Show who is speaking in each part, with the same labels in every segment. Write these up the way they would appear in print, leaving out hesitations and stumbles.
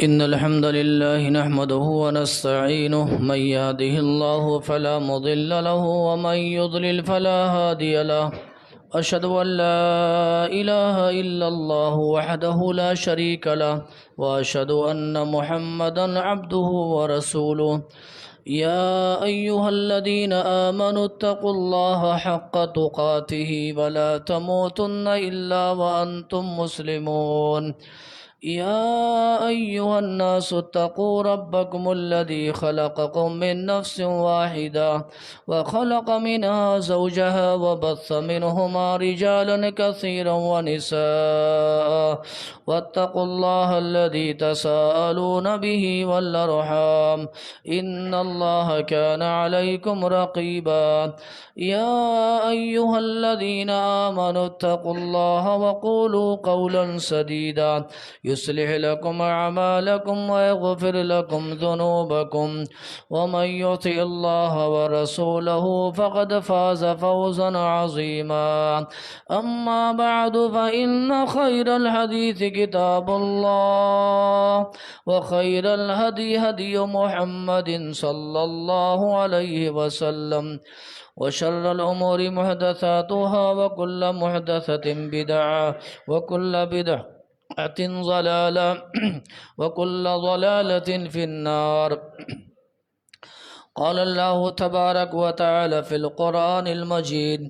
Speaker 1: إن الحمد لله نحمده ونستعينه من يهده الله فلا مضل له ومن يضلل فلا هادي له أشهد أن لا إله إلا الله وحده لا شريك له وأشهد أن محمدا عبده ورسوله يا أيها الذين آمنوا اتقوا الله حق تقاته ولا تموتن إلا وأنتم مسلمون يا أيها الناس اتقوا ربكم الذي خلقكم من نفس واحدة وخلق منها زوجها وبث منهما رجالا كثيرا ونساء واتقوا الله الذي تساءلون به والأرحام إن الله كان عليكم رقيبا يا أيها الذين آمنوا اتقوا الله وقولوا قولا سديدا يصلح لكم أعمالكم ويغفر لكم ذنوبكم ومن يطع الله ورسوله فقد فاز فوزا عظيما أما بعد فإن خير الحديث كتاب الله وخير الهدي هدي محمد صلى الله عليه وسلم وشر الأمور محدثاتها وكل محدثة بدعة وكل بدعة ضلالة وكل ضلالة في النار. قال الله تبارك وتعالى في القرآن المجيد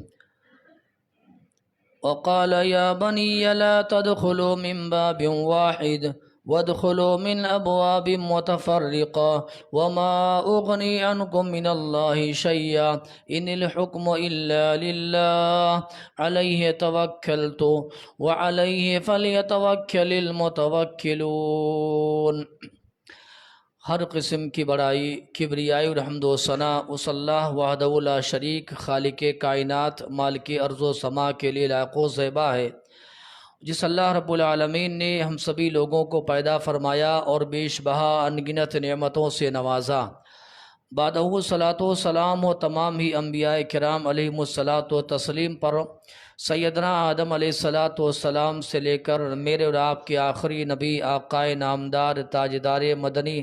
Speaker 1: وقال يا بني لا تدخلوا من باب واحد وادخلوا من أبواب متفرقة وما أغني عنكم من الله شيئا إن الحكم إلا لله عليه توكلت وعليه فليتوكل المتوكلون. ہر قسم کی بڑائی، کبریائی اور حمد و ثنا اس اللہ وحدہ لا شریک خالق کائنات مالک ارض و سما کے لیے لائق و زیبا ہے، جس اللہ رب العالمین نے ہم سبھی لوگوں کو پیدا فرمایا اور بیش بہا انگنت نعمتوں سے نوازا. بعدہ صلاۃ و سلام و تمام ہی انبیاء کرام علیہم الصلاۃ و تسلیم پر سیدنا آدم علیہ الصلاۃ والسلام سے لے کر میرے اور آپ کے آخری نبی آقائے نامدار تاجدار مدنی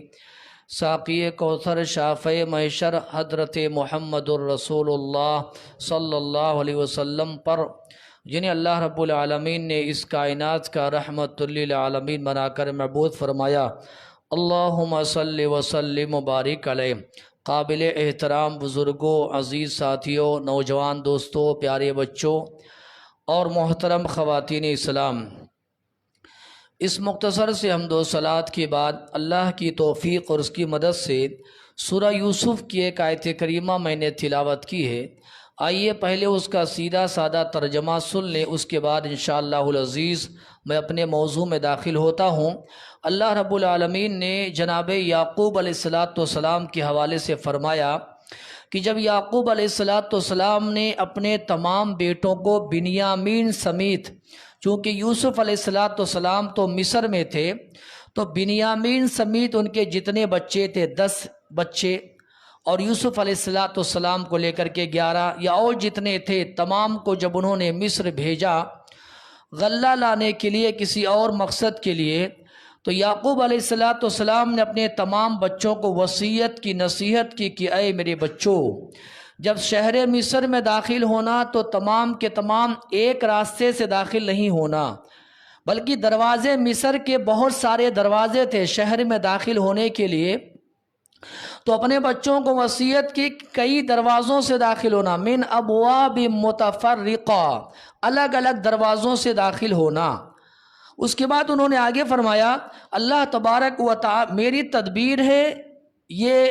Speaker 1: ساقی کوثر شافع محشر حضرت محمد الرسول اللہ صلی اللہ علیہ وسلم پر، جنہیں اللہ رب العالمین نے اس کائنات کا رحمت للعالمین بنا کر مبعوث فرمایا، اللہم صلی وسلم مبارک علیہ. قابل احترام بزرگوں، عزیز ساتھیوں، نوجوان دوستوں، پیارے بچوں اور محترم خواتین اسلام، اس مختصر سے حمد و صلات کے بعد اللہ کی توفیق اور اس کی مدد سے سورہ یوسف کی ایک آیت کریمہ میں نے تلاوت کی ہے. آئیے پہلے اس کا سیدھا سادہ ترجمہ سن لیں، اس کے بعد انشاءاللہ العزیز میں اپنے موضوع میں داخل ہوتا ہوں. اللہ رب العالمین نے جناب یعقوب علیہ السلام کے حوالے سے فرمایا کہ جب یعقوب علیہ السلام نے اپنے تمام بیٹوں کو بنیامین سمیت، چونکہ یوسف علیہ السلام تو مصر میں تھے، تو بنیامین سمیت ان کے جتنے بچے تھے 10 بچے، اور یوسف علیہ السلام کو لے کر کے 11 یا اور جتنے تھے، تمام کو جب انہوں نے مصر بھیجا غلہ لانے کے لیے، کسی اور مقصد کے لیے، تو یعقوب علیہ السلام نے اپنے تمام بچوں کو وصیت کی، نصیحت کی کہ اے میرے بچوں، جب شہر مصر میں داخل ہونا تو تمام کے تمام ایک راستے سے داخل نہیں ہونا، بلکہ دروازے مصر کے بہت سارے دروازے تھے شہر میں داخل ہونے کے لیے. تو اپنے بچوں کو وصیت کی کئی دروازوں سے داخل ہونا، من ابواب متفرقہ، الگ الگ دروازوں سے داخل ہونا. اس کے بعد انہوں نے آگے فرمایا اللہ تبارک و تعالی میری تدبیر ہے، یہ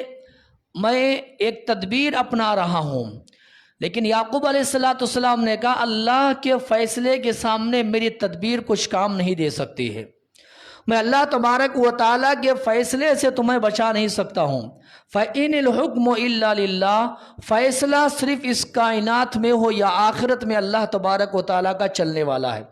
Speaker 1: میں ایک تدبیر اپنا رہا ہوں. لیکن یعقوب علیہ السلام نے کہا اللہ کے فیصلے کے سامنے میری تدبیر کچھ کام نہیں دے سکتی ہے، میں اللہ تبارک و تعالیٰ کے فیصلے سے تمہیں بچا نہیں سکتا ہوں. فَإِنِ الْحُكْمُ إِلَّا لِلَّهِ، فیصلہ صرف اس کائنات میں ہو یا آخرت میں اللہ تبارک و تعالیٰ کا چلنے والا ہے۔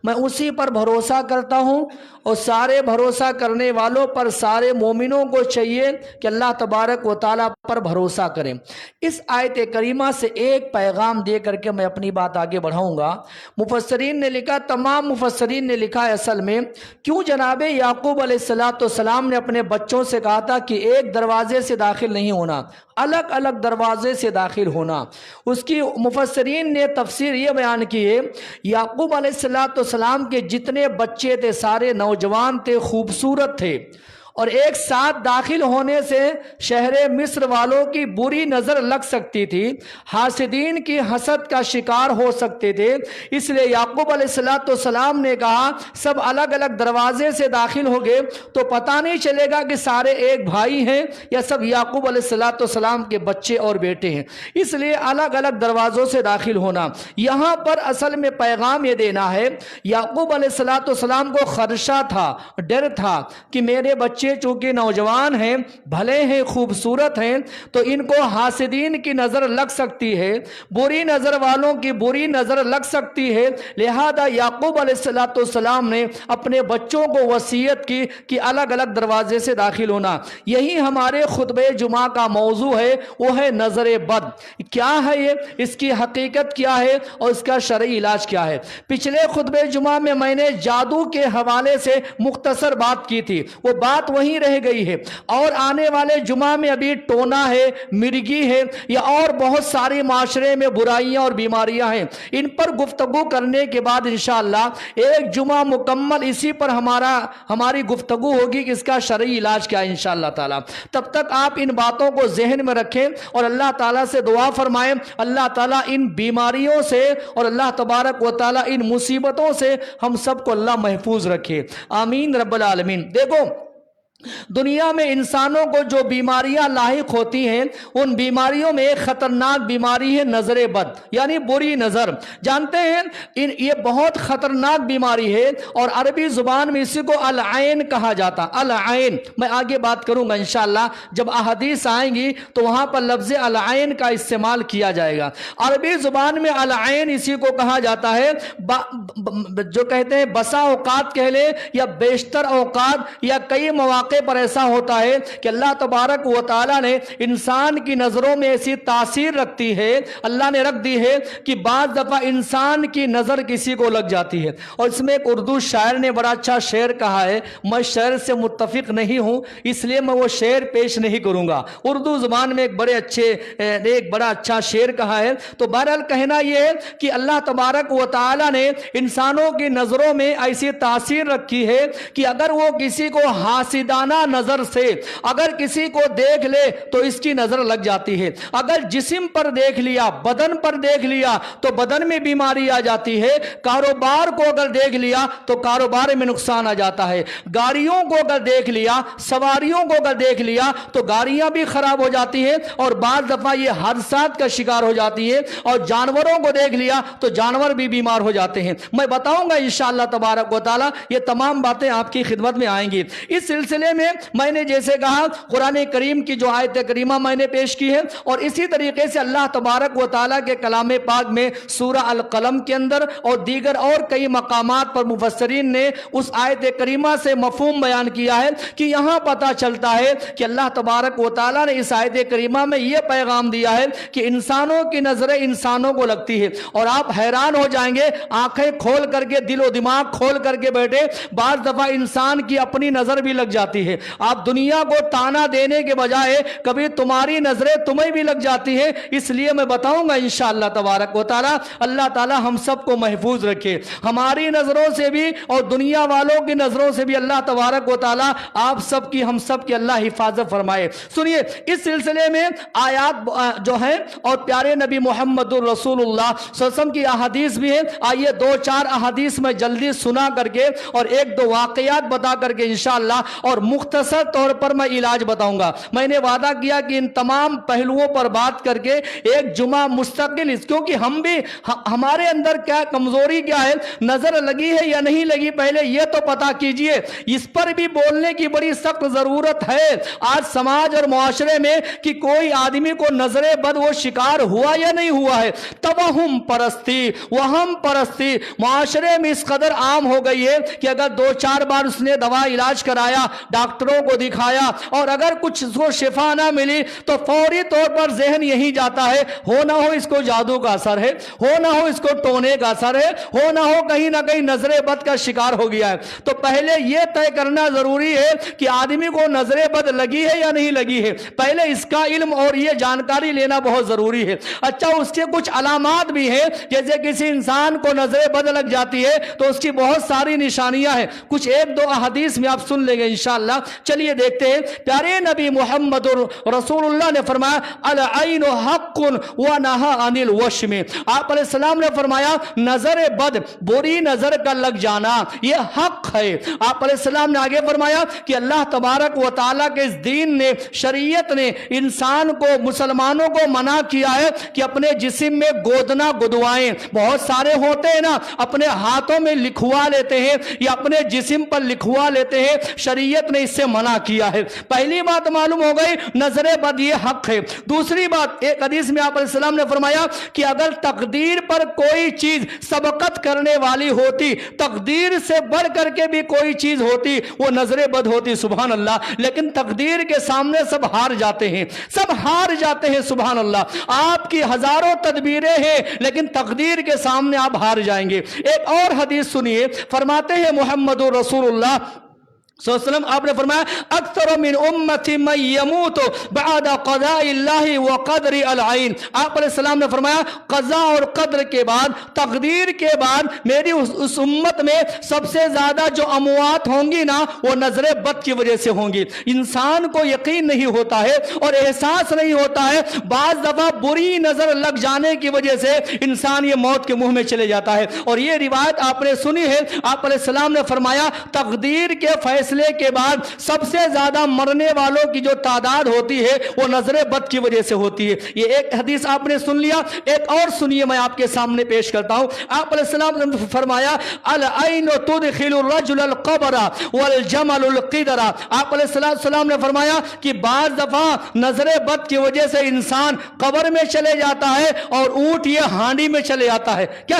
Speaker 1: میں اسی پر بھروسہ کرتا ہوں، اور سارے بھروسہ کرنے والوں پر، سارے مومنوں کو چاہیے کہ اللہ تبارک و تعالیٰ پر بھروسہ کریں۔ اس آیت کریمہ سے ایک پیغام دے کر کے میں اپنی بات آگے بڑھاؤں گا۔ مفسرین نے لکھا، تمام مفسرین نے لکھا ہے اصل میں کیوں جناب یعقوب علیہ السلام نے اپنے بچوں سے کہا تھا کہ ایک دروازے سے داخل نہیں ہونا، الگ الگ دروازے سے داخل ہونا۔ اس کی مفسرین نے تفسیر یہ بیان کی ہے، یعقوب علیہ السلام کے جتنے بچے تھے سارے نوجوان تھے، خوبصورت تھے، اور ایک ساتھ داخل ہونے سے شہر مصر والوں کی بری نظر لگ سکتی تھی، حاسدین کی حسد کا شکار ہو سکتے تھے۔ اس لیے یعقوب علیہ السلام نے کہا سب الگ الگ دروازے سے داخل ہو گئے تو پتہ نہیں چلے گا کہ سارے ایک بھائی ہیں یا سب یعقوب علیہ السلام کے بچے اور بیٹے ہیں، اس لیے الگ الگ دروازوں سے داخل ہونا۔ یہاں پر اصل میں پیغام یہ دینا ہے، یعقوب علیہ السلام کو خدشہ تھا، ڈر تھا کہ میرے بچے چونکہ نوجوان ہیں، بھلے ہیں، خوبصورت ہیں، تو ان کو حاسدین کی نظر لگ سکتی ہے، بری نظر والوں کی بری نظر لگ سکتی ہے، لہذا یعقوب علیہ السلام نے اپنے بچوں کو وصیت کی کہ الگ الگ دروازے سے داخل ہونا۔ یہی ہمارے خطبہ جمعہ کا موضوع ہے، وہ ہے نظر بد۔ کیا ہے یہ، اس کی حقیقت کیا ہے اور اس کا شرعی علاج کیا ہے؟ پچھلے خطبہ جمعہ میں نے جادو کے حوالے سے مختصر بات کی تھی، وہ بات وہیں رہ گئی ہے، اور آنے والے جمعہ میں ابھی ٹونا ہے، مرگی ہے، یا اور بہت ساری معاشرے میں برائیاں اور بیماریاں ہیں، ان پر گفتگو کرنے کے بعد انشاءاللہ ایک جمعہ مکمل اسی پر ہماری گفتگو ہوگی کہ اس کا شرعی علاج کیا ہے انشاءاللہ تعالی۔ تب تک آپ ان باتوں کو ذہن میں رکھیں اور اللہ تعالیٰ سے دعا فرمائیں، اللہ تعالیٰ ان بیماریوں سے اور اللہ تبارک و تعالیٰ ان مصیبتوں سے ہم سب کو اللہ محفوظ رکھے، آمین رب العالمین۔ دیکھو دنیا میں انسانوں کو جو بیماریاں لاحق ہوتی ہیں، ان بیماریوں میں ایک خطرناک بیماری ہے نظر بد، یعنی بری نظر۔ جانتے ہیں یہ بہت خطرناک بیماری ہے، اور عربی زبان میں اسی کو العین کہا جاتا، العین۔ میں آگے بات کروں گا انشاءاللہ، جب احادیث آئیں گی تو وہاں پر لفظ العین کا استعمال کیا جائے گا۔ عربی زبان میں العین اسی کو کہا جاتا ہے، جو کہتے ہیں بسا اوقات کہہ لیں یا بیشتر اوقات یا کئی مواقع پر ایسا ہوتا ہے کہ اللہ تبارک و تعالیٰ نے انسان کی نظروں میں ایسی تاثیر رکھتی ہے، اللہ نے رکھ دی ہے کہ بعض دفعہ انسان کی نظر کسی کو لگ جاتی ہے۔ اور اس میں ایک اردو شاعر نے بڑا اچھا شعر کہا ہے، میں شعر سے متفق نہیں ہوں اس لیے میں وہ شعر پیش نہیں کروں گا، اردو زبان میں ایک بڑا اچھا شعر کہا ہے۔ تو بہرحال کہنا یہ ہے کہ اللہ تبارک و تعالیٰ نے انسانوں کی نظروں میں ایسی تاثیر رکھی ہے کہ اگر وہ کسی کو حاسدانہ نظر سے اگر کسی کو دیکھ لے تو اس کی نظر لگ جاتی ہے، اگر جسم پر دیکھ لیا، بدن پر دیکھ لیا تو بدن میں بیماری آ جاتی ہے، کاروبار کو اگر دیکھ لیا تو کاروبار میں نقصان آ جاتا ہے، گاڑیوں کو اگر دیکھ لیا، سواریوں کو اگر دیکھ لیا تو گاڑیاں بھی خراب ہو جاتی ہیں، اور بعض دفعہ یہ حادثات کا شکار ہو جاتی ہے، اور جانوروں کو دیکھ لیا تو جانور بھی بیمار ہو جاتے ہیں۔ میں بتاؤں گا انشاءاللہ تبارک و تعالی، یہ تمام باتیں آپ کی خدمت میں آئیں گی۔ اس سلسلے میں نے جیسے کہا قرآن کریم کی جو آیت کریمہ میں نے پیش کی ہے، اور اسی طریقے سے اللہ تبارک و تعالیٰ کے کلام پاک میں سورہ القلم کے اندر اور دیگر اور کئی مقامات پر مفسرین نے اس آیت کریمہ سے مفہوم بیان کیا ہے کہ یہاں پتہ چلتا ہے کہ اللہ تبارک و تعالیٰ نے اس آیت کریمہ میں یہ پیغام دیا ہے کہ انسانوں کی نظریں انسانوں کو لگتی ہے، اور آپ حیران ہو جائیں گے، آنکھیں کھول کر کے، دل و دماغ کھول کر کے بیٹھے، بعض دفعہ انسان کی اپنی نظر بھی لگ جاتی ہے۔ آپ دنیا کو تانا دینے کے بجائے کبھی تمہاری نظریں تمہیں بھی لگ جاتی ہیں، اس لیے میں بتاؤں گا انشاءاللہ تبارک و تعالی، اللہ تعالی ہم سب کو محفوظ رکھے، ہماری نظروں سے بھی اور دنیا والوں کی نظروں سے بھی اللہ تبارک و تعالی آپ سب کی، ہم سب کی اللہ حفاظت فرمائے۔ سنیے اس سلسلے میں آیات جو ہیں اور پیارے نبی محمد الرسول اللہ صلی اللہ علیہ وسلم کی احادیث بھی ہیں، آئیے دو چار احادیث میں جلدی سنا کر کے اور ایک دو واقعات بتا کر کے انشاءاللہ اور مختصر طور پر میں علاج بتاؤں گا۔ میں نے وعدہ کیا کہ ان تمام پہلوؤں پر بات کر کے ایک جمعہ مستقل، کیونکہ ہم بھی ہمارے اندر کیا کمزوری کیا ہے، نظر لگی ہے یا نہیں لگی، پہلے یہ تو پتا کیجئے۔ اس پر بھی بولنے کی بڑی سخت ضرورت ہے آج سماج اور معاشرے میں، کہ کوئی آدمی کو نظر بد وہ شکار ہوا یا نہیں ہوا ہے۔ توہم پرستی، وہم پرستی معاشرے میں اس قدر عام ہو گئی ہے کہ اگر 2-4 بار اس نے دوا علاج کرایا، ڈاکٹروں کو دکھایا، اور اگر کچھ اس کو شفا نہ ملی تو فوری طور پر ذہن یہی جاتا ہے، ہو نہ ہو اس کو جادو کا اثر ہے، ہو نہ ہو اس کو ٹونے کا اثر ہے، ہو نہ ہو کہیں نہ کہیں نظر بد کا شکار ہو گیا ہے۔ تو پہلے یہ طے کرنا ضروری ہے کہ آدمی کو نظر بد لگی ہے یا نہیں لگی ہے، پہلے اس کا علم اور یہ جانکاری لینا بہت ضروری ہے۔ اچھا، اس کے کچھ علامات بھی ہیں، جیسے کسی انسان کو نظر بد لگ جاتی ہے تو اس کی بہت ساری نشانیاں ہیں، کچھ 1-2 احادیث میں آپ سن لیں گے انشاءاللہ۔ چلیے دیکھتے ہیں۔ پیارے نبی محمد رسول اللہ نے فرمایا العین حق ونہا عن الوشم، آپ علیہ السلام نے فرمایا نظر بد، بری نظر کا لگ جانا یہ حق ہے۔ آپ علیہ السلام نے آگے فرمایا کہ اللہ تبارک و تعالیٰ کے اس دین نے، شریعت نے انسان کو، مسلمانوں کو منع کیا ہے کہ اپنے جسم میں گودنا گدوائیں۔ بہت سارے ہوتے ہیں نا، اپنے ہاتھوں میں لکھوا لیتے ہیں یا اپنے جسم پر لکھوا لیتے ہیں، شریعت نے اس سے منع کیا ہے۔ پہلی بات معلوم ہو گئی، نظر بد یہ حق ہے۔ دوسری بات، ایک حدیث میں آپ علیہ السلام نے فرمایا کہ اگر تقدیر پر کوئی چیز سبقت کرنے والی ہوتی، تقدیر سے بڑھ کر کے بھی کوئی چیز ہوتی، وہ نظر بد ہوتی، سبحان اللہ۔ لیکن تقدیر کے سامنے سب ہار جاتے ہیں، سب ہار جاتے ہیں، سبحان اللہ۔ آپ کی ہزاروں تدبیریں ہیں لیکن تقدیر کے سامنے آپ ہار جائیں گے۔ ایک اور حدیث سنیے، فرماتے ہیں محمد رسول اللہ صلی اللہ علیہ وسلم، آپ نے فرمایا اکثر من امتی من یموت بعد قضاء اللہ وقدر العین، آپ علیہ السلام نے فرمایا قضاء اور قدر کے بعد، تقدیر کے بعد میری اس امت میں سب سے زیادہ جو اموات ہوں گی نا، وہ نظر بد کی وجہ سے ہوں گی۔ انسان کو یقین نہیں ہوتا ہے اور احساس نہیں ہوتا ہے، بعض دفعہ بری نظر لگ جانے کی وجہ سے انسان یہ موت کے منہ میں چلے جاتا ہے۔ اور یہ روایت آپ نے سنی ہے، آپ علیہ السلام نے فرمایا تقدیر کے فیصلے کے بعد سب سے زیادہ مرنے والوں کی جو تعداد ہوتی ہے وہ نظر بد کی وجہ سے ہوتی ہے۔ یہ ایک حدیث آپ نے سن لیا، ایک اور سنیے، میں آپ کے سامنے پیش کرتا ہوں۔ آپ علیہ السلام نے فرمایا العین تدخل الرجل القبر والجمل القدر، آپ علیہ السلام نے فرمایا کہ بعض دفعہ نظر بد کی وجہ سے انسان قبر میں چلے جاتا ہے اور اونٹ یہ ہانڈی میں چلے آتا ہے۔ کیا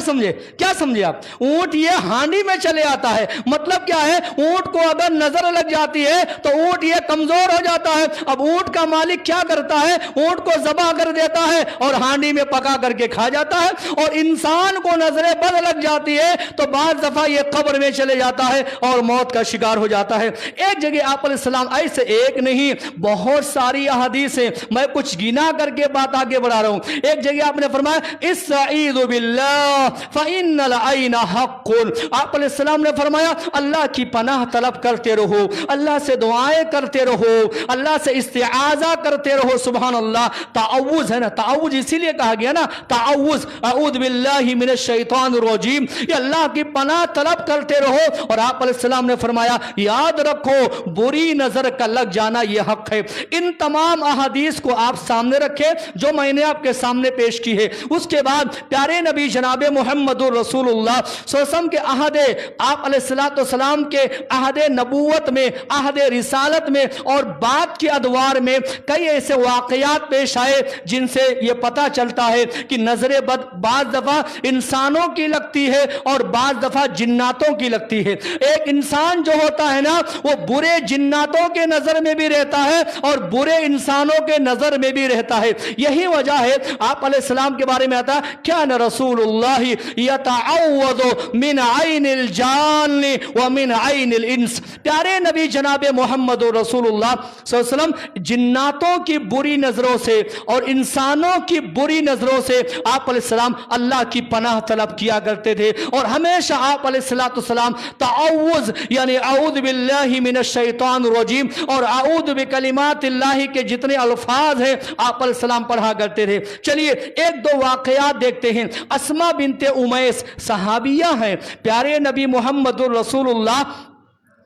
Speaker 1: سمجھے آپ؟ اونٹ یہ ہانڈی میں چلے آتا ہے، مطلب کیا ہے؟ اونٹ کو اگر نظر لگ جاتی ہے تو اونٹ یہ کمزور ہو جاتا ہے۔ اب اونٹ کا مالک کیا کرتا ہے؟ اونٹ کو ذبح کر دیتا ہے اور ہانڈی میں پکا کر کے کھا جاتا ہے۔ اور انسان کو نظر بد لگ جاتی ہے تو بعض دفعہ یہ قبر میں چلے جاتا ہے اور موت کا شکار ہو جاتا ہے۔ ایک جگہ آپ علیہ السلام، ایسے ایک نہیں بہت ساری احادیث ہیں، میں کچھ گنا کر کے بات آگے بڑھا رہا ہوں۔ ایک جگہ آپ نے فرمایا استعیذ باللہ فإن العین حق، آپ علیہ السلام نے فرمایا اللہ کی پناہ طلب کرتے رہو، اللہ سے دعائیں کرتے رہو، اللہ سے استعاذہ کرتے رہو، سبحان اللہ۔ تعوذ ہے نا، تعوذ اسی لیے کہا گیا نا، تعوذ اعوذ باللہ من الشیطان الرجیم، یہ اللہ کی پناہ طلب کرتے رہو۔ اور آپ علیہ السلام نے فرمایا یاد رکھو بری نظر کا لگ جانا یہ حق ہے۔ ان تمام احادیث کو آپ سامنے رکھیں جو میں نے آپ کے سامنے پیش کی ہے۔ اس کے بعد پیارے نبی جناب محمد رسول اللہ صلی اللہ علیہ وسلم کے عہد، آپ علیہ السلام کے عہد نبوت میں، عہد رسالت میں اور بعد کے ادوار میں کئی ایسے واقعات پیش آئے جن سے یہ پتہ چلتا ہے کہ نظر بد بعض دفعہ انسانوں کی لگتی ہے اور بعض دفعہ جناتوں کی لگتی ہے۔ ایک انسان جو ہوتا ہے نا وہ برے جناتوں کے نظر میں بھی رہتا ہے اور برے انسانوں کے نظر میں بھی رہتا ہے۔ یہی وجہ ہے آپ علیہ السلام کے بارے میں آتا کان رسول اللہ یتعوذ من عین الجان ومن عین الانس، پیارے نبی جناب محمد رسول اللہ صلی اللہ علیہ وسلم جناتوں کی بری نظروں سے اور انسانوں کی بری نظروں سے آپ علیہ السلام اللہ کی پناہ طلب کیا کرتے تھے۔ اور ہمیشہ آپ علیہ السلام تعوذ یعنی اعوذ باللہ من الشیطان الرجیم اور اعوذ بکلمات اللہ کے جتنے الفاظ ہیں آپ علیہ السلام پڑھا کرتے تھے۔ چلیے ایک دو واقعات دیکھتے ہیں۔ اسما بنت امیس صحابیہ ہیں، پیارے نبی محمد رسول اللہ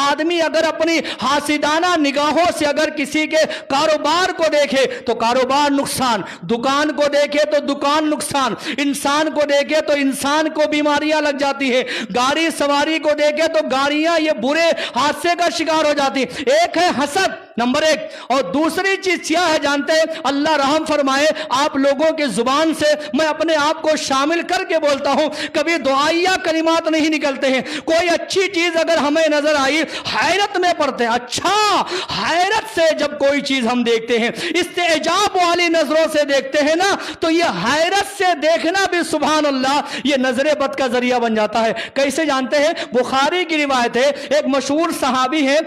Speaker 2: آدمی اگر اپنی حاسدانہ نگاہوں سے اگر کسی کے کاروبار کو دیکھے تو کاروبار نقصان، دکان کو دیکھے تو دکان نقصان، انسان کو دیکھے تو انسان کو بیماریاں لگ جاتی ہے، گاڑی سواری کو دیکھے تو گاڑیاں یہ برے حادثے کا شکار ہو جاتی۔ ایک ہے حسد نمبر 1، اور دوسری چیز کیا ہے جانتے ہیں؟ اللہ رحم فرمائے آپ لوگوں کے زبان سے میں اپنے آپ کو شامل کر کے بولتا ہوں، کبھی دعائیہ کلمات نہیں نکلتے ہیں، کوئی اچھی چیز اگر ہمیں نظر آئی حیرت میں پڑتے ہیں، اچھا حیرت سے جب کوئی چیز ہم دیکھتے ہیں، استعجاب والی نظروں سے دیکھتے ہیں نا، تو یہ حیرت سے دیکھنا بھی سبحان اللہ یہ نظر بد کا ذریعہ بن جاتا ہے۔ کیسے جانتے ہیں؟ بخاری کی روایت ہے، ایک مشہور صحابی ہے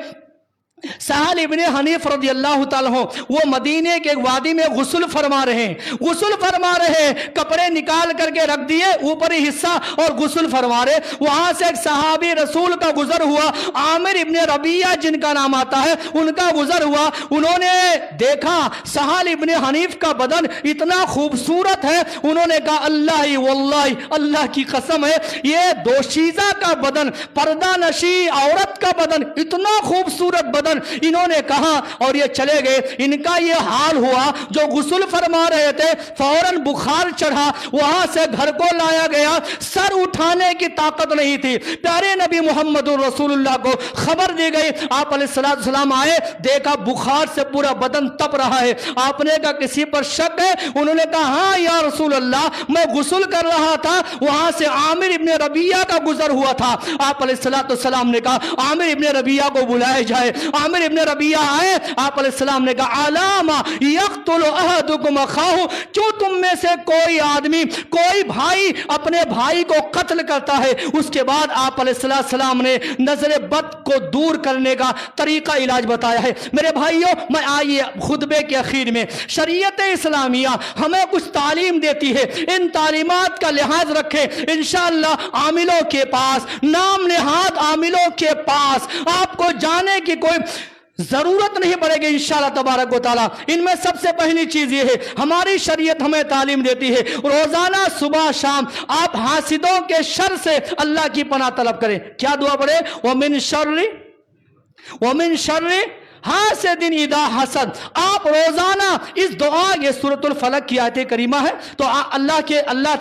Speaker 2: سہل ابن حنیف رضی اللہ تعالیٰ عنہ، وہ مدینے کے ایک وادی میں غسل فرما رہے ہیں، کپڑے نکال کر کے رکھ دیے اوپری حصہ اور غسل فرما رہے، وہاں سے ایک صحابی رسول کا گزر ہوا، عامر ابن ربیعہ جن کا نام آتا ہے، ان کا گزر ہوا، انہوں نے دیکھا سہل ابن حنیف کا بدن اتنا خوبصورت ہے، انہوں نے کہا اللہ واللہ اللہ کی قسم ہے یہ دوشیزہ کا بدن، پردہ نشی عورت کا بدن، اتنا خوبصورت بدن، انہوں نے کہا اور یہ چلے گئے۔ ان کا یہ حال ہوا، جو غسل فرما رہے تھے فوراً بخار چڑھا، وہاں سے گھر کو لایا گیا، سر اٹھانے کی طاقت نہیں تھی، پیارے نبی محمد رسول اللہ کو خبر دی گئی، آپ علیہ السلام آئے، دیکھا بخار سے پورا بدن تپ رہا ہے، آپ نے کہا کسی پر شک ہے؟ انہوں نے کہا ہاں یا رسول اللہ میں غسل کر رہا تھا، وہاں سے عامر ابن ربیعہ کا گزر ہوا تھا، آپ علیہ السلام نے کہا عامر ابن ربیعہ کو بلائے جائے، عامر ابن ربیعہ آئے، آپ علیہ السلام نے کہا علامہ یقتل احدکم اخاہ، کیوں تم میں سے کوئی آدمی کوئی بھائی اپنے بھائی کو قتل کرتا ہے؟ اس کے بعد آپ علیہ السلام نے نظر بد کو دور کرنے کا طریقہ علاج بتایا ہے۔ میرے بھائیوں، میں آئیے خطبے کے اخیر میں شریعت اسلامیہ ہمیں کچھ تعلیم دیتی ہے، ان تعلیمات کا لحاظ رکھیں، انشاءاللہ عاملوں کے پاس، نام نہاد عاملوں کے پاس آپ کو جانے کی کوئی ضرورت نہیں پڑے گی انشاءاللہ تبارک و تعالیٰ۔ ان میں سب سے پہلی چیز یہ ہے، ہماری شریعت ہمیں تعلیم دیتی ہے روزانہ صبح شام آپ حاسدوں کے شر سے اللہ کی پناہ طلب کریں۔ کیا دعا پڑھے؟ وَمِن شَرِّ حاسد اذا حسد۔ آپ روزانہ اس دعا، یہ سورۃ الفلق کی آیت کریمہ ہے، تو اللہ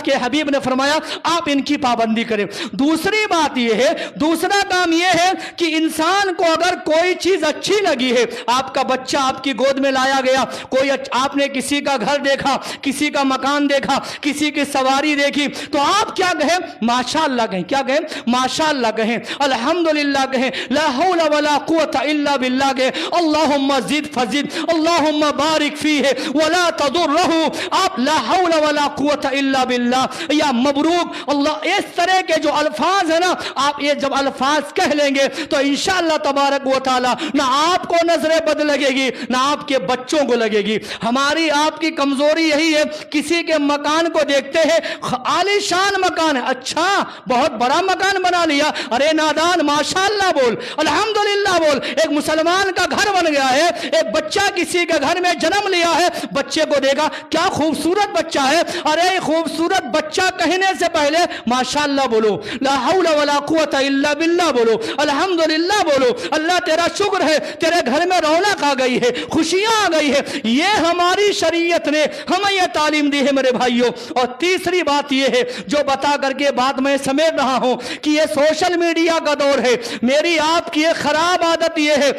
Speaker 2: کے حبیب نے فرمایا آپ ان کی پابندی کریں۔ دوسری بات یہ ہے، دوسرا کام یہ ہے کہ انسان کو اگر کوئی چیز اچھی لگی ہے، آپ کا بچہ آپ کی گود میں لایا گیا، کوئی آپ نے کسی کا گھر دیکھا، کسی کا مکان دیکھا، کسی کی سواری دیکھی، تو آپ کیا کہیں؟ ماشاءاللہ کہیں۔ کیا کہیں؟ ماشاءاللہ کہیں، الحمدللہ کہیں، لا حول ولا قوت الا باللہ کہیں، اللہم زد فزد، اللہم بارک فیہ ولا تضرہ، آپ لا حول ولا قوت الا باللہ یا مبروک اللہ، اس طرح کے جو الفاظ ہیں نا، آپ یہ جب الفاظ کہہ لیں گے تو انشاءاللہ تبارک و تعالی نہ آپ کو نظر بد لگے گی نہ آپ کے بچوں کو لگے گی۔ ہماری آپ کی کمزوری یہی ہے، کسی کے مکان کو دیکھتے ہیں، عالی شان مکان ہے، اچھا بہت بڑا مکان بنا لیا، ارے نادان ماشاءاللہ بول، الحمدللہ بول، ایک مسلمان کا گھر بن گیا ہے، ایک بچہ کسی کے گھر میں جنم لیا ہے، بچے کو دیکھا کیا خوبصورت بچہ ہے، ارے خوبصورت بچہ کہنے سے پہلے ماشاءاللہ بولو، لا حول ولا قوت الا باللہ بولو، الحمدللہ بولو، اللہ تیرا شکر ہے تیرے گھر میں رونق آ گئی ہے، خوشیاں آ گئی ہے۔ یہ ہماری شریعت نے ہمیں یہ تعلیم دی ہے میرے بھائیوں۔ اور تیسری بات یہ ہے جو بتا کر کے بات میں سمیٹ رہا ہوں کہ یہ سوشل میڈیا کا دور ہے، میری آپ کی ایک خراب عادت یہ ہے،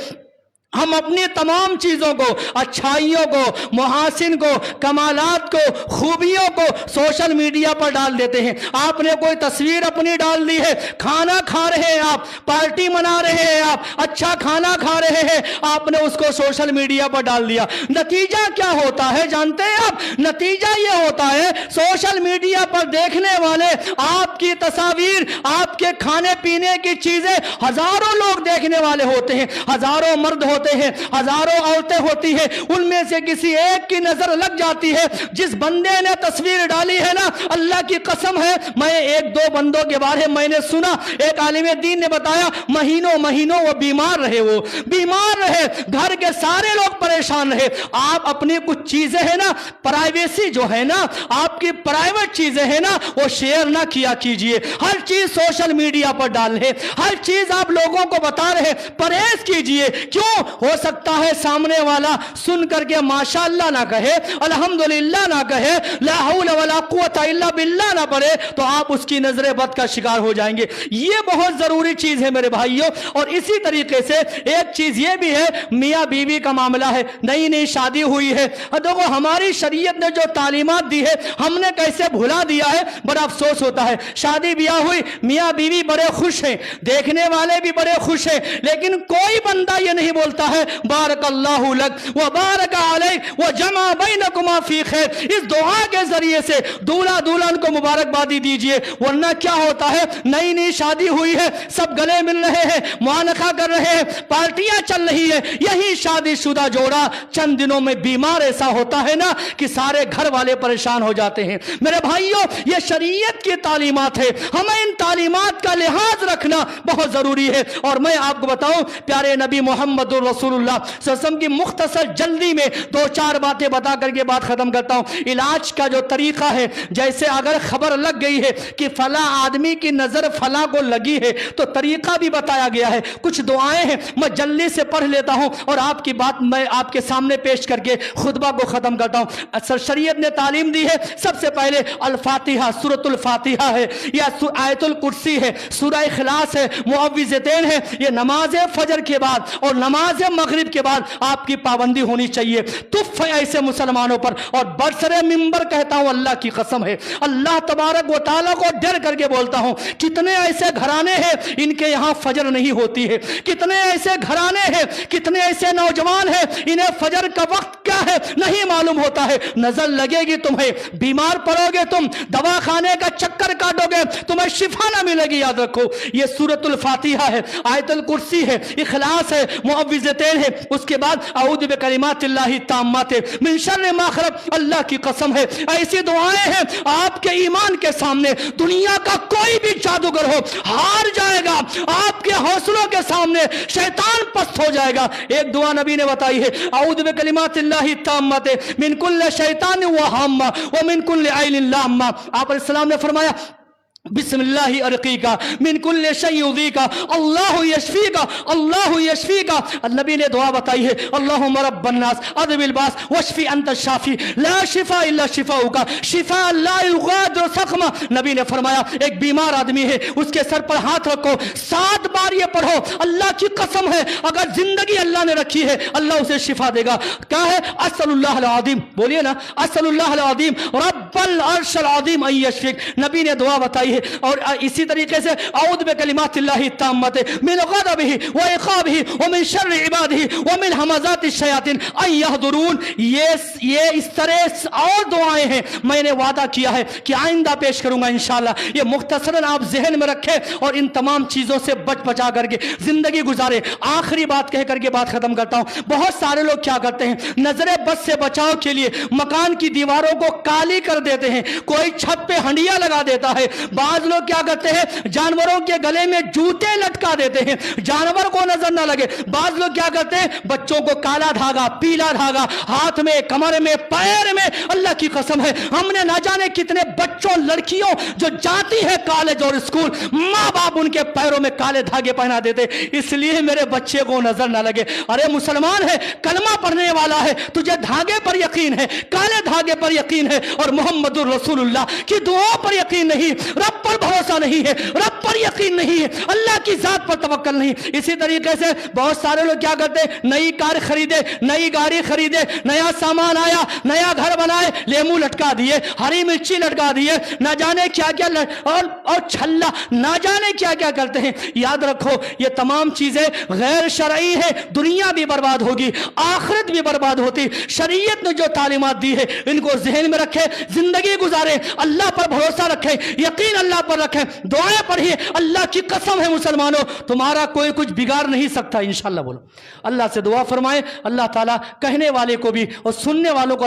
Speaker 2: ہم اپنی تمام چیزوں کو، اچھائیوں کو، محاسن کو، کمالات کو، خوبیوں کو سوشل میڈیا پر ڈال دیتے ہیں۔ آپ نے کوئی تصویر اپنی ڈال دی ہے، کھانا کھا رہے ہیں آپ، پارٹی منا رہے ہیں آپ، اچھا کھانا کھا رہے ہیں، آپ نے اس کو سوشل میڈیا پر ڈال دیا، نتیجہ کیا ہوتا ہے جانتے ہیں آپ؟ نتیجہ یہ ہوتا ہے سوشل میڈیا پر دیکھنے والے آپ کی تصاویر، آپ کے کھانے پینے کی چیزیں ہزاروں لوگ دیکھنے والے ہوتے ہیں، ہزاروں مرد ہوتے ہوتے ہیں, ہزاروں عورتیں ہوتی ہیں, ان میں سے کسی ایک کی نظر لگ جاتی ہے. جس بندے نے تصویر ڈالی ہے نا, اللہ کی قسم ہے, میں ایک دو بندوں کے بارے میں نے سنا, ایک عالم دین نے بتایا مہینوں مہینوں وہ بیمار رہے, وہ بیمار رہے, گھر کے سارے لوگ پریشان رہے. آپ اپنی کچھ چیزیں ہیں نا, پرائیویسی جو ہے نا, آپ کی پرائیویٹ چیزیں ہیں نا, وہ شیئر نہ کیا کیجئے. ہر چیز سوشل میڈیا پر ڈال رہے, ہر چیز آپ لوگوں کو بتا رہے, پرہیز کیجئے. کیوں؟ ہو سکتا ہے سامنے والا سن کر کے ماشاءاللہ نہ کہے, الحمدللہ نہ کہے, لا حول ولا قوت الا باللہ نہ پڑھے, تو آپ اس کی نظر بد کا شکار ہو جائیں گے. یہ بہت ضروری چیز ہے میرے بھائیوں. اور اسی طریقے سے ایک چیز یہ بھی ہے, میاں بیوی کا معاملہ ہے, نئی نئی شادی ہوئی ہے, دیکھو ہماری شریعت نے جو تعلیمات دی ہے ہم نے کیسے بھلا دیا ہے, بڑا افسوس ہوتا ہے. شادی بیاہ ہوئی, میاں بیوی بڑے خوش ہیں, دیکھنے والے بھی بڑے خوش ہیں, لیکن کوئی بندہ یہ نہیں بولتا ہے بارک اللہ لک و بارک علیک و جمع بینکما فی خیر. اس دعا کے ذریعے سے دولہا دلہن کو مبارکبادی دیجئے. ورنہ کیا ہوتا ہے, نئی نئی شادی ہوئی ہے, سب گلے مل رہے ہیں, معانقہ کر رہے ہیں, پارٹیاں چل رہی ہے, یہی شادی شدہ جوڑا چند دنوں میں بیمار ایسا ہوتا ہے نا کہ سارے گھر والے پریشان ہو جاتے ہیں. میرے بھائیوں, یہ شریعت کی تعلیمات ہے, ہمیں ان تعلیمات کا لحاظ رکھنا بہت ضروری ہے. اور میں آپ کو بتاؤں, پیارے نبی محمد رسول اللہ صلی اللہ علیہ وسلم کی مختصر جلدی میں دو چار باتیں بتا کر کے بات ختم کرتا ہوں. علاج کا جو طریقہ ہے, جیسے اگر خبر لگ گئی ہے کہ فلاں آدمی کی نظر فلاں کو لگی ہے, تو طریقہ بھی بتایا گیا ہے. کچھ دعائیں ہیں, میں جلدی سے پڑھ لیتا ہوں اور آپ کی بات میں آپ کے سامنے پیش کر کے خطبہ کو ختم کرتا ہوں. اصل شریعت نے تعلیم دی ہے, سب سے پہلے الفاتحہ, سورۃ الفاتحہ ہے, یا آیت الکرسی ہے, سورہ اخلاص ہے, معوذتین ہے. یہ نماز فجر کے بعد اور نماز مغرب کے بعد آپ کی پابندی ہونی چاہیے. تف ایسے مسلمانوں پر, اور برسر منبر کہتا ہوں اللہ کی قسم ہے, اللہ تبارک و تعالیٰ کو ڈر کر کے بولتا ہوں, کتنے ایسے گھرانے ہیں ان کے یہاں فجر نہیں ہوتی ہے, کتنے ایسے گھرانے ہیں, کتنے ایسے نوجوان ہیں انہیں فجر کا وقت کیا ہے نہیں معلوم ہوتا ہے. نظر لگے گی تمہیں, بیمار پڑو گے تم, دوا خانے کا چکر کاٹو گے, تمہیں شفا نہ ملے گی. یاد رکھو, یہ سورۃ الفاتحہ ہے, آیت الکرسی ہے, اخلاص ہے, معوذتین ہے, اس کے بعد اعوذ بکلمات اللہ التامات من شر ما خلق. اللہ کی قسم ہے ایسی دعائیں ہیں آپ کے ایمان کے سامنے دنیا کا کوئی بھی جادوگر ہو ہار جائے گا, آپ کے حوصلوں کے سامنے شیطان پست ہو جائے گا. ایک دعا نبی نے بتائی ہے, اعوذ بکلمات اللہ التامات من کل شیطان وہامہ ومن کل عین لامہ. آپ علیہ السلام نے فرمایا بسم اللہ ارقیکا من کل شیء یؤذیکا اللہ یشفیکا اللہ یشفیکا. نبی نے دعا بتائی ہے, اللہم رب الناس اذھب الباس واشفی انت الشافی لا شفاء الا شفاؤک شفاء لا یغادر سقما. نبی نے فرمایا ایک بیمار آدمی ہے, اس کے سر پر ہاتھ رکھو, 7 بار یہ پڑھو, اللہ کی قسم ہے اگر زندگی اللہ نے رکھی ہے اللہ اسے شفا دے گا. کیا ہے, اسأل اللہ العظیم, بولیے نا, اسأل اللہ العظیم رب العرش العظیم ان یشفیک. نبی نے دعا بتائی ہے. اور اسی طریقے سے اعوذ بکلمات اللہ التامات من غضبہ وعقابہ ومن شر عبادہ ومن ہمزات الشیاطین ان یحضرون. یہ اس طرح اور دعائیں ہیں, میں نے وعدہ کیا ہے کہ آئندہ پیش کروں گا انشاءاللہ. یہ مختصراً آپ ذہن میں رکھیں اور ان تمام چیزوں سے بچا کر کے زندگی گزارے. آخری بات کہہ کر کے بات ختم کرتا ہوں. بہت سارے لوگ کیا کرتے ہیں, نظر بد سے بچاؤ کے لیے مکان کی دیواروں کو کالی کر دیتے ہیں, کوئی چھت پہ ہنڈیا لگا دیتا ہے, بعض لوگ کیا کرتے ہیں جانوروں کے گلے میں جوتے لٹکا دیتے ہیں جانور کو نظر نہ لگے. بعض لوگ کیا کرتے ہیں بچوں کو کالا دھاگا, پیلا دھاگا ہاتھ میں, کمر میں, پیر میں. اللہ کی قسم ہے ہم نے نہ جانے کتنے بچوں, لڑکیوں جو جاتی ہے کالج اور اسکول, ماں باپ ان کے پیروں میں کالے دھاگے پہنا دیتے اس لیے میرے بچے کو نظر نہ لگے. ارے مسلمان ہے, کلمہ پڑھنے والا ہے, تجھے دھاگے پر یقین ہے, کالے دھاگے پر یقین ہے, اور محمد الرسول اللہ کی دعاؤں پر یقین نہیں, رب پر بھروسہ نہیں ہے, رب پر یقین نہیں ہے, اللہ کی ذات پر توکل نہیں. اسی طریقے سے بہت سارے لوگ کیا کرتے ہیں, نئی کار خریدے, نئی گاڑی خریدے, نیا سامان آیا, نیا گھر بنائے, لیمو لٹکا دیے, ہری مرچی لٹکا دیے, نہ جانے کیا کیا اور چھلا نہ جانے کیا کیا کرتے ہیں. یاد رکھو یہ تمام چیزیں غیر شرعی ہے, دنیا بھی برباد ہوگی, آخرت بھی برباد ہوتی. شریعت نے جو تعلیمات دی ہے ان کو ذہن میں رکھے, زندگی زندگی گزاریں، اللہ پر بھروسہ رکھیں، یقین اللہ پر رکھیں، دعائیں پڑھیں۔ اللہ کی قسم ہے مسلمانوں، تمہارا کوئی کچھ بگاڑ نہیں سکتا انشاءاللہ۔ بولو اللہ سے دعا فرمائیں، اللہ تعالیٰ کہنے والے کو بھی اور سننے والوں کو